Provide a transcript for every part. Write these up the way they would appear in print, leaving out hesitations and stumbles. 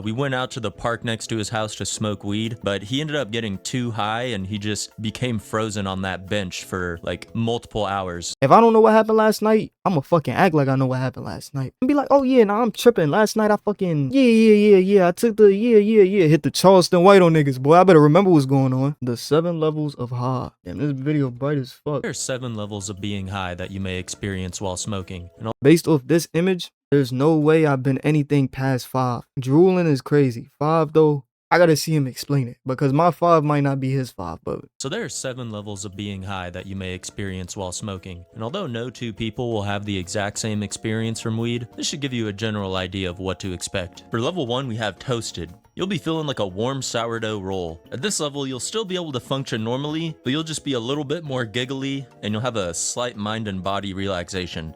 We went out to the park next to his house to smoke weed, but he ended up getting too high and he just became frozen on that bench for like multiple hours. If I don't know what happened last night, I'ma fucking act like I know what happened last night. And be like, oh yeah, nah, I'm tripping. Last night I fucking, yeah. I took the, hit the Charleston White on niggas, boy. I better remember what's going on. The 7 levels of high. Damn, this video bright as fuck. There are 7 levels of being high that you may experience while smoking. Based off this image, there's no way I've been anything past 5. Drooling is crazy. 5 though, I gotta see him explain it because my 5 might not be his 5, but So there are 7 levels of being high that you may experience while smoking. And although no two people will have the exact same experience from weed, this should give you a general idea of what to expect. For level 1, we have toasted. You'll be feeling like a warm sourdough roll. At this level, you'll still be able to function normally, but you'll just be a little bit more giggly and you'll have a slight mind and body relaxation.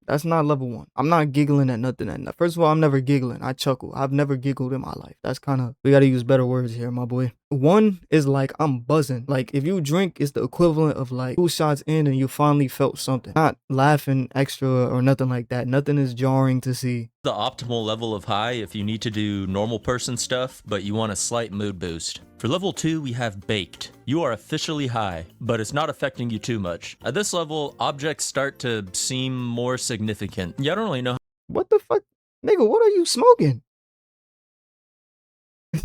that's not level 1. I'm not giggling at nothing. First of all, I'm never giggling. I chuckle. I've never giggled in my life. That's kind of, we gotta use better words here, my boy. 1 is like I'm buzzing. Like if you drink, it's the equivalent of like 2 shots in and you finally felt something. Not laughing extra or nothing like that. Nothing is jarring to see. The optimal level of high if you need to do normal person stuff, but you want a slight mood boost. For level 2, we have baked. You are officially high, but it's not affecting you too much. At this level, objects start to seem more significant. Yeah, I don't really know. What the fuck? Nigga, what are you smoking?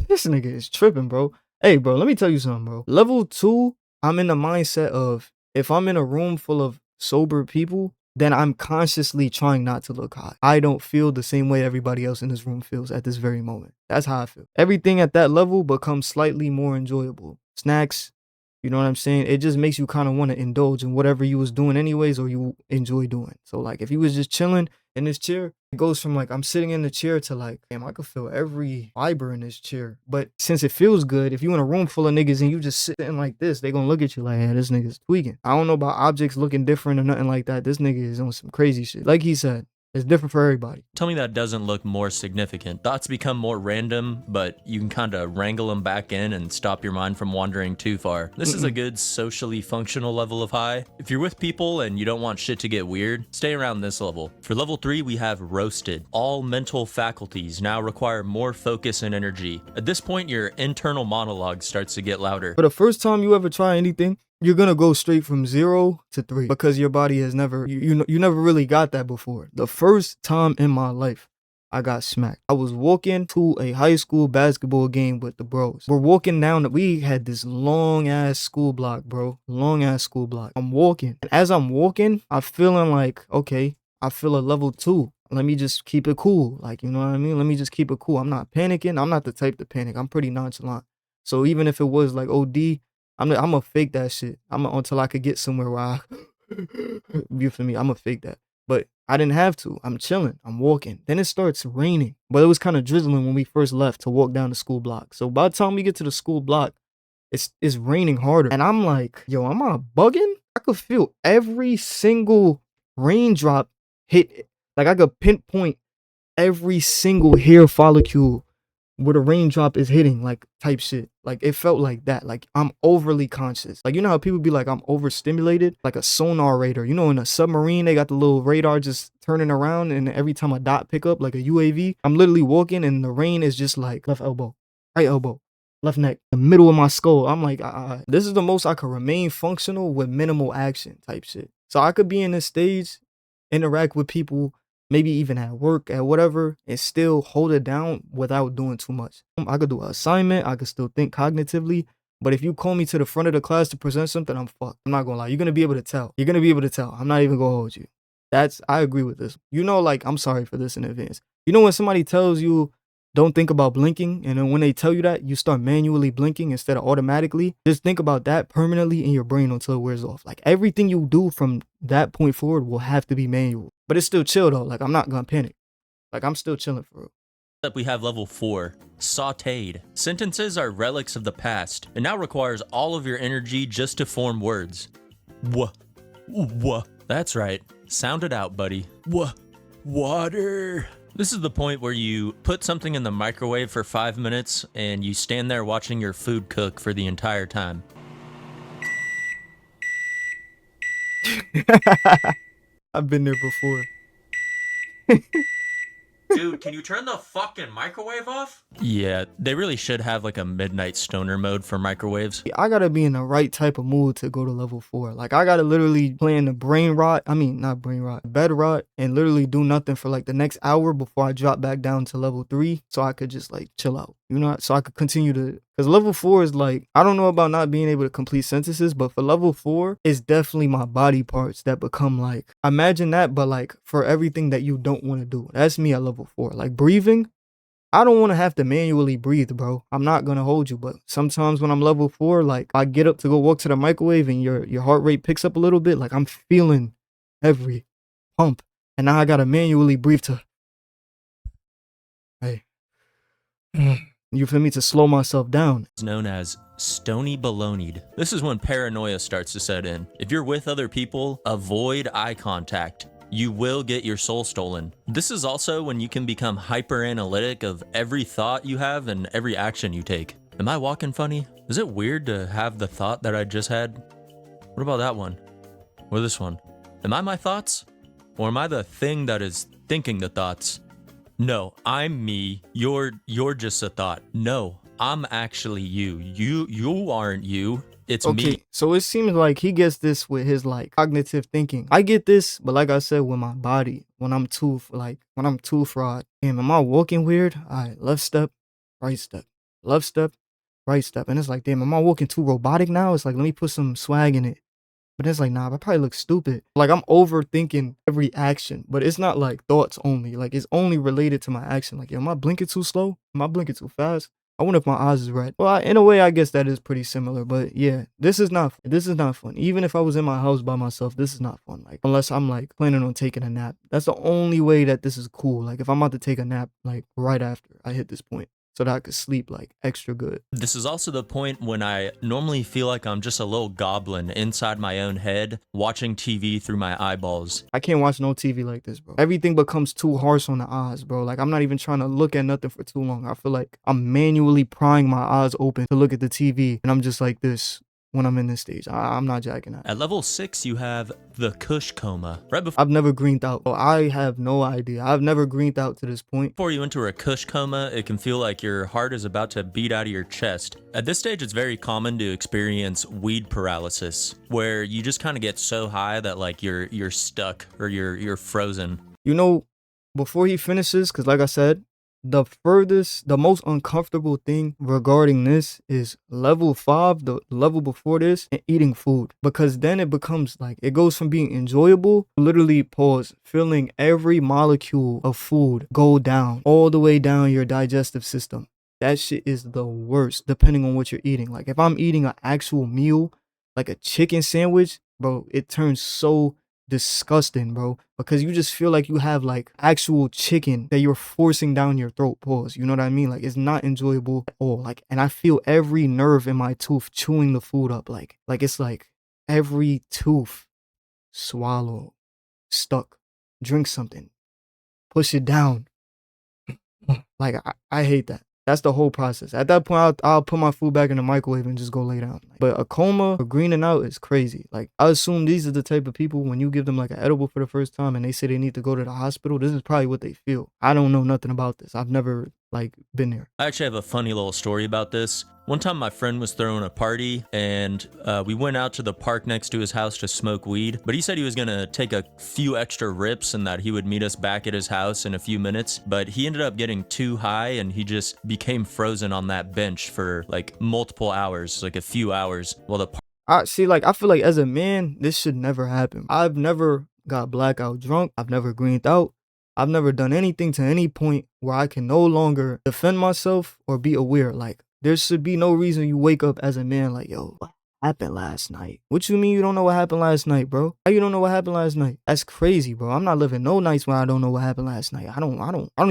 This nigga is tripping, bro. Hey, bro, let me tell you something, bro. Level 2, I'm in the mindset of if I'm in a room full of sober people, then I'm consciously trying not to look high. I don't feel the same way everybody else in this room feels at this very moment. That's how I feel. Everything at that level becomes slightly more enjoyable. Snacks, you know what I'm saying? It just makes you kind of want to indulge in whatever you was doing anyways or you enjoy doing. So like if you was just chilling in this chair, it goes from like I'm sitting in the chair to like, damn, I could feel every fiber in this chair. But since it feels good, if you in a room full of niggas and you just sitting like this, they gonna look at you like, yeah, this nigga's tweaking. I don't know about objects looking different or nothing like that. This nigga is on some crazy shit. Like he said, it's different for everybody. Tell me that doesn't look more significant. Thoughts become more random, but you can kind of wrangle them back in and stop your mind from wandering too far. This is a good socially functional level of high. If you're with people and you don't want shit to get weird, stay around this level. For level 3, we have roasted. All mental faculties now require more focus and energy. At this point, your internal monologue starts to get louder. For the first time you ever try anything, you're gonna go straight from 0 to 3 because your body has never, you never really got that before. The first time in my life, I got smacked. I was walking to a high school basketball game with the bros. We're walking down, we had this long ass school block, bro. Long ass school block. I'm walking. And as I'm walking, I'm feeling like, okay, I feel a level 2. Let me just keep it cool. Like, you know what I mean? Let me just keep it cool. I'm not panicking. I'm not the type to panic. I'm pretty nonchalant. So even if it was like OD, I'm gonna fake that shit. Until I could get somewhere where I, you feel me? I'm gonna fake that. But I didn't have to. I'm chilling. I'm walking. Then it starts raining. But it was kind of drizzling when we first left to walk down the school block. So by the time we get to the school block, it's raining harder. And I'm like, yo, am I bugging? I could feel every single raindrop hit. Like I could pinpoint every single hair follicle where the raindrop is hitting, like type shit. Like it felt like that. Like I'm overly conscious. Like you know how people be like I'm overstimulated, like a sonar radar. You know in a submarine they got the little radar just turning around, and every time a dot pick up like a UAV, I'm literally walking and the rain is just like left elbow, right elbow, left neck, the middle of my skull. I'm like, this is the most I could remain functional with minimal action type shit. So I could be in this stage, interact with people, maybe even at work, at whatever, and still hold it down without doing too much. I could do an assignment, I could still think cognitively, but if you call me to the front of the class to present something, I'm fucked. I'm not gonna lie. You're gonna be able to tell. You're gonna be able to tell. I'm not even gonna hold you. I agree with this. You know, like, I'm sorry for this in advance. You know when somebody tells you, don't think about blinking, and then when they tell you that, you start manually blinking instead of automatically. Just think about that permanently in your brain until it wears off. Like everything you do from that point forward will have to be manual. But it's still chill though. Like I'm not gonna panic. Like I'm still chilling for real. Up we have level 4, sauteed. Sentences are relics of the past. It now requires all of your energy just to form words. Wah. That's right. Sound it out, buddy. Water. This is the point where you put something in the microwave for 5 minutes and you stand there watching your food cook for the entire time. I've been there before. Dude, can you turn the fucking microwave off? Yeah, they really should have like a midnight stoner mode for microwaves. I gotta be in the right type of mood to go to level 4. Like, I gotta literally plan the brain rot. I mean, not brain rot, bed rot, and literally do nothing for like the next hour before I drop back down to level 3 so I could just like chill out, you know, so I could continue to. Because level 4 is like, I don't know about not being able to complete sentences, but for level 4, it's definitely my body parts that become like, imagine that, but like for everything that you don't want to do. That's me at level 4. Like breathing, I don't want to have to manually breathe, bro. I'm not gonna hold you, but sometimes when I'm level 4, like I get up to go walk to the microwave and your heart rate picks up a little bit, like I'm feeling every pump, and now I gotta manually breathe to, hey, you feel me, to slow myself down. It's known as stony baloneyed. This is when paranoia starts to set in. If you're with other people, avoid eye contact. You will get your soul stolen. This is also when you can become hyper analytic of every thought you have and every action you take. Am I walking funny? Is it weird to have the thought that I just had? What about that one? Or this one? Am I my thoughts? Or am I the thing that is thinking the thoughts? No, I'm me. You're just a thought. No, I'm actually you. You aren't you. It's Okay, me. so it seems like he gets this with his like cognitive thinking. I get this, but like I said, with my body, when I'm too fraud. Damn, am I walking weird? All right, left step, right step, left step, right step, and it's like, damn, am I walking too robotic now? It's like, let me put some swag in it. But it's like, nah, I probably look stupid. Like I'm overthinking every action, but it's not like thoughts only. Like it's only related to my action. Like, am I blinking too slow? Am I blinking too fast? I wonder if my eyes is red. Well, in a way, I guess that is pretty similar. But yeah, this is not fun. Even if I was in my house by myself, this is not fun. Like unless I'm like planning on taking a nap. That's the only way that this is cool. Like if I'm about to take a nap, like right after I hit this point, so that I could sleep like extra good. This is also the point when I normally feel like I'm just a little goblin inside my own head, watching TV through my eyeballs. I can't watch no TV like this, bro. Everything becomes too harsh on the eyes, bro. Like I'm not even trying to look at nothing for too long. I feel like I'm manually prying my eyes open to look at the TV, and I'm just like this when I'm in this stage. I'm not jacking that. At level 6, you have the Kush coma. Right I've never greened out. Oh, I have no idea. I've never greened out to this point. before you enter a Kush coma, it can feel like your heart is about to beat out of your chest. At this stage, it's very common to experience weed paralysis, where you just kind of get so high that like you're stuck or you're frozen. You know, before he finishes, because like I said, the most uncomfortable thing regarding this is level 5, the level before this, and eating food. Because then it becomes like, it goes from being enjoyable, literally feeling every molecule of food go down, all the way down your digestive system. That shit is the worst, depending on what you're eating. Like if I'm eating an actual meal, like a chicken sandwich, bro, it turns so disgusting, bro, because you just feel like you have like actual chicken that you're forcing down your throat. Pause. You know what I mean? Like it's not enjoyable at all. Like, and I feel every nerve in my tooth chewing the food up. Like it's like every tooth swallow, stuck, drink something, push it down. Like I hate that. That's the whole process. At that point, I'll put my food back in the microwave and just go lay down. But a coma or greening out is crazy. Like, I assume these are the type of people, when you give them like an edible for the first time and they say they need to go to the hospital, this is probably what they feel. I don't know nothing about this. I've never like been there. I actually have a funny little story about this. One time my friend was throwing a party and we went out to the park next to his house to smoke weed, but he said he was gonna take a few extra rips and that he would meet us back at his house in a few minutes, but he ended up getting too high and he just became frozen on that bench for like multiple hours, like a few hours while the I see, like, I feel like as a man, this should never happen. I've never got blackout drunk. I've never greened out. I've never done anything to any point where I can no longer defend myself or be aware. Like, there should be no reason you wake up as a man like, yo, what happened last night? What you mean you don't know what happened last night, bro? How you don't know what happened last night? That's crazy, bro. I'm not living no nights where I don't know what happened last night. I don't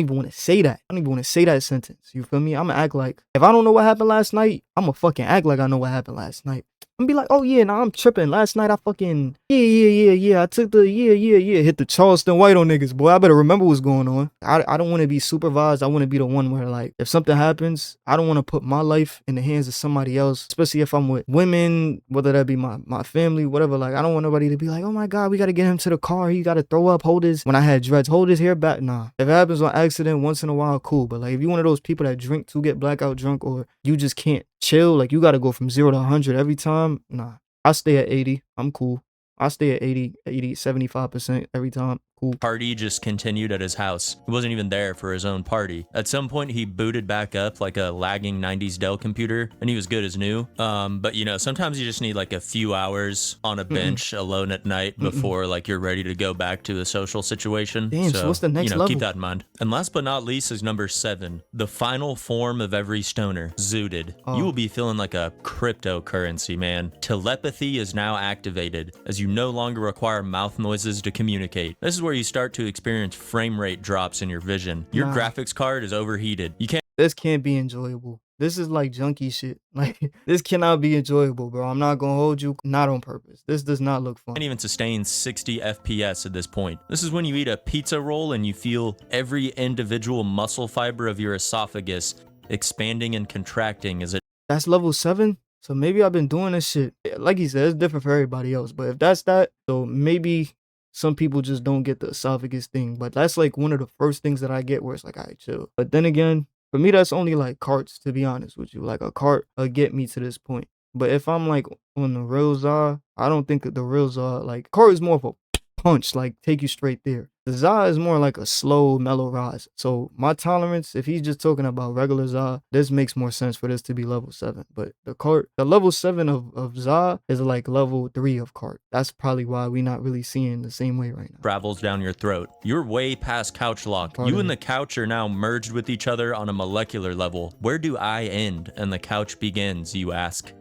even want to say that. I don't even want to say that sentence. You feel me? I'm gonna act like, if I don't know what happened last night, I'm gonna fucking act like I know what happened last night. I'm be like, oh yeah, nah, I'm tripping. Last night I fucking yeah. I took the hit the Charleston White on niggas, boy. I better remember what's going on. I don't want to be supervised. I want to be the one where like if something happens, I don't want to put my life in the hands of somebody else, especially if I'm with women, whether that be my family, whatever. Like I don't want nobody to be like, oh my god, we gotta get him to the car. He gotta throw up. Hold his when I had dreads, hold his hair back. Nah, if it happens on accident once in a while, cool. But like if you one of those people that drink to get blackout drunk or you just can't chill, like you gotta go from 0 to 100 every time. Nah, I stay at 80. I'm cool. I stay at 80, 75% every time. Cool. Party just continued at his house. He wasn't even there for his own party. At some point, he booted back up like a lagging 90s Dell computer, and he was good as new. But you know, sometimes you just need like a few hours on a bench alone at night before like you're ready to go back to a social situation. Damn, so what's the next level? Keep that in mind. And last but not least is number 7, the final form of every stoner, zooted. You will be feeling like a cryptocurrency, man. Telepathy is now activated as you no longer require mouth noises to communicate. This is where you start to experience frame rate drops in your vision. Your graphics card is overheated. This can't be enjoyable. This is like junkie shit. Like, this cannot be enjoyable, bro. I'm not gonna hold you, not on purpose. This does not look fun. Can't even sustain 60 FPS at this point. This is when you eat a pizza roll and you feel every individual muscle fiber of your esophagus expanding and contracting as it. That's level 7? So maybe I've been doing this shit. Like he said, it's different for everybody else. But if that's that, so maybe some people just don't get the esophagus thing. But that's like one of the first things that I get where it's like, all right, chill. But then again, for me, that's only like carts, to be honest with you. Like a cart will get me to this point. But if I'm like on the real Za, I don't think that the real Za, like, cart is more of a punch, like take you straight there. The Za is more like a slow, mellow rise. So my tolerance, if he's just talking about regular Za, this makes more sense for this to be level 7. But the level 7 of Za is like level 3 of cart. That's probably why we not really seeing the same way right now. Travels down your throat. You're way past couch lock. You and the couch are now merged with each other on a molecular level. Where do I end and the couch begins, you ask?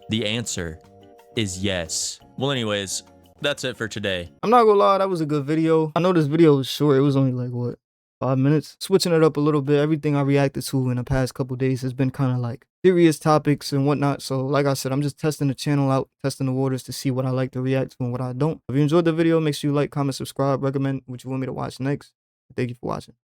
The answer is yes. Well, anyways, that's it for today. I'm not gonna lie, that was a good video. I know this video was short. It was only like, what, 5 minutes? Switching it up a little bit. Everything I reacted to in the past couple days has been kind of like serious topics and whatnot. So like I said, I'm just testing the channel out, testing the waters to see what I like to react to and what I don't. If you enjoyed the video, make sure you like, comment, subscribe, recommend what you want me to watch next. Thank you for watching.